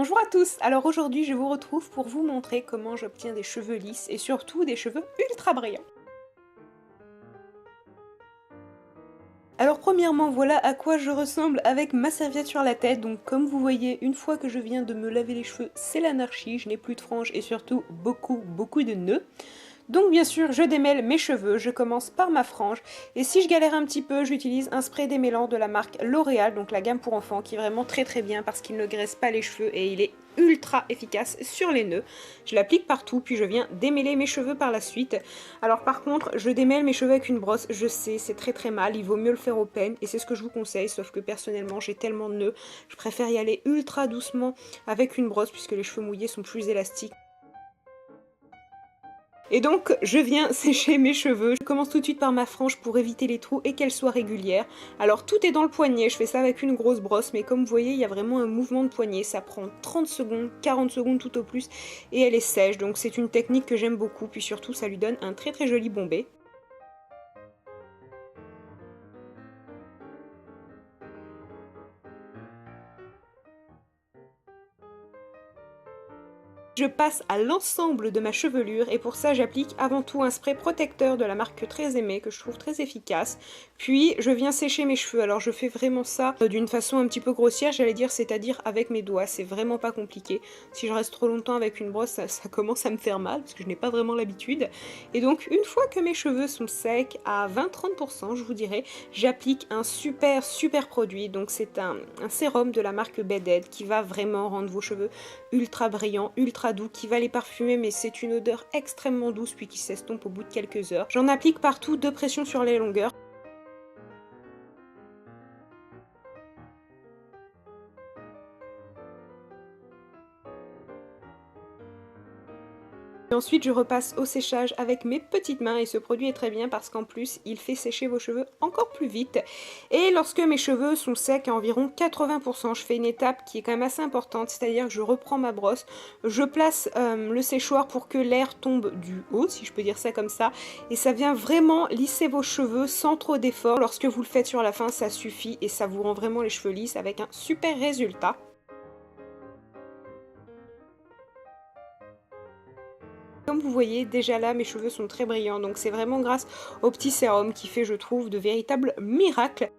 Bonjour à tous, alors aujourd'hui je vous retrouve pour vous montrer comment j'obtiens des cheveux lisses et surtout des cheveux ultra brillants. Alors premièrement voilà à quoi je ressemble avec ma serviette sur la tête, donc comme vous voyez une fois que je viens de me laver les cheveux c'est l'anarchie, je n'ai plus de franges et surtout beaucoup de nœuds. Donc bien sûr, je démêle mes cheveux, je commence par ma frange, et si je galère un petit peu, j'utilise un spray démêlant de la marque L'Oréal, donc la gamme pour enfants, qui est vraiment très bien parce qu'il ne graisse pas les cheveux et il est ultra efficace sur les nœuds. Je l'applique partout, puis je viens démêler mes cheveux par la suite. Alors par contre, je démêle mes cheveux avec une brosse, je sais, c'est très mal, il vaut mieux le faire au peigne, et c'est ce que je vous conseille, sauf que personnellement, j'ai tellement de nœuds, je préfère y aller ultra doucement avec une brosse, puisque les cheveux mouillés sont plus élastiques. Et donc je viens sécher mes cheveux. Je commence tout de suite par ma frange pour éviter les trous et qu'elle soit régulière. Alors tout est dans le poignet, je fais ça avec une grosse brosse, mais comme vous voyez il y a vraiment un mouvement de poignet. Ça prend 30 secondes, 40 secondes tout au plus et elle est sèche. Donc c'est une technique que j'aime beaucoup, puis surtout ça lui donne un très joli bombé. Je passe à l'ensemble de ma chevelure et pour ça j'applique avant tout un spray protecteur de la marque Très Aimé que je trouve très efficace. Puis je viens sécher mes cheveux. Alors je fais vraiment ça d'une façon un petit peu grossière, j'allais dire, c'est-à-dire avec mes doigts. C'est vraiment pas compliqué. Si je reste trop longtemps avec une brosse, ça commence à me faire mal parce que je n'ai pas vraiment l'habitude. Et donc une fois que mes cheveux sont secs à 20-30%, je vous dirais, j'applique un super produit. Donc c'est un sérum de la marque Bed Head qui va vraiment rendre vos cheveux ultra brillants, ultra doux, qui va les parfumer, mais c'est une odeur extrêmement douce puis qui s'estompe au bout de quelques heures. J'en applique partout de pression sur les longueurs. Et ensuite je repasse au séchage avec mes petites mains et ce produit est très bien parce qu'en plus il fait sécher vos cheveux encore plus vite. Et lorsque mes cheveux sont secs à environ 80%, je fais une étape qui est quand même assez importante, c'est-à-dire que je reprends ma brosse, je place le séchoir pour que l'air tombe du haut, si je peux dire ça comme ça, et ça vient vraiment lisser vos cheveux sans trop d'effort. Lorsque vous le faites sur la fin, ça suffit et ça vous rend vraiment les cheveux lisses avec un super résultat. Comme vous voyez, déjà là, mes cheveux sont très brillants, donc c'est vraiment grâce au petit sérum qui fait, je trouve, de véritables miracles.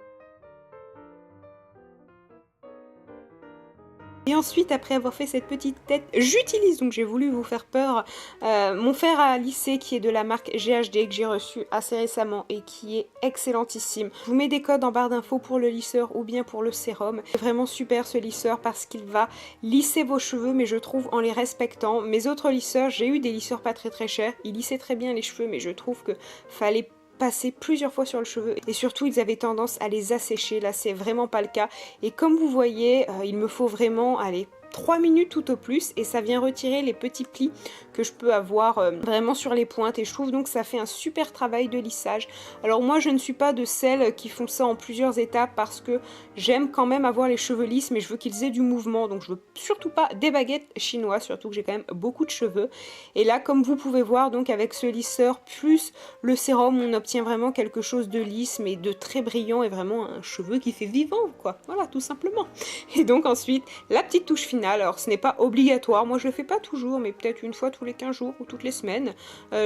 Et ensuite, après avoir fait cette petite tête, j'utilise, donc j'ai voulu vous faire peur, mon fer à lisser qui est de la marque GHD que j'ai reçu assez récemment et qui est excellentissime. Je vous mets des codes en barre d'infos pour le lisseur ou bien pour le sérum. C'est vraiment super ce lisseur parce qu'il va lisser vos cheveux, mais je trouve en les respectant. Mes autres lisseurs, j'ai eu des lisseurs pas très chers, ils lissaient très bien les cheveux, mais je trouve que fallait passer plusieurs fois sur le cheveu et surtout ils avaient tendance à les assécher. Là c'est vraiment pas le cas et comme vous voyez il me faut vraiment aller 3 minutes tout au plus et ça vient retirer les petits plis que je peux avoir vraiment sur les pointes et je trouve donc ça fait un super travail de lissage. Alors moi je ne suis pas de celles qui font ça en plusieurs étapes parce que j'aime quand même avoir les cheveux lisses mais je veux qu'ils aient du mouvement, donc je veux surtout pas des baguettes chinoises, surtout que j'ai quand même beaucoup de cheveux. Et là comme vous pouvez voir, donc avec ce lisseur plus le sérum on obtient vraiment quelque chose de lisse mais de très brillant et vraiment un cheveu qui fait vivant quoi, voilà tout simplement. Et donc ensuite la petite touche finale, alors ce n'est pas obligatoire, moi je le fais pas toujours mais peut-être une fois tous les 15 jours ou toutes les semaines,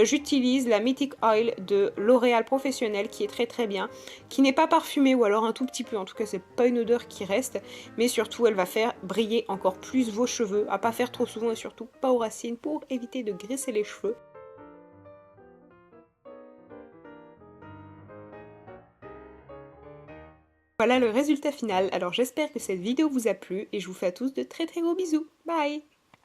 j'utilise la Mythic Oil de L'Oréal Professionnel qui est très bien, qui n'est pas parfumée ou alors un tout petit peu, en tout cas c'est pas une odeur qui reste, mais surtout elle va faire briller encore plus vos cheveux, à pas faire trop souvent et surtout pas aux racines pour éviter de graisser les cheveux. Voilà le résultat final, alors j'espère que cette vidéo vous a plu et je vous fais à tous de très gros bisous, bye!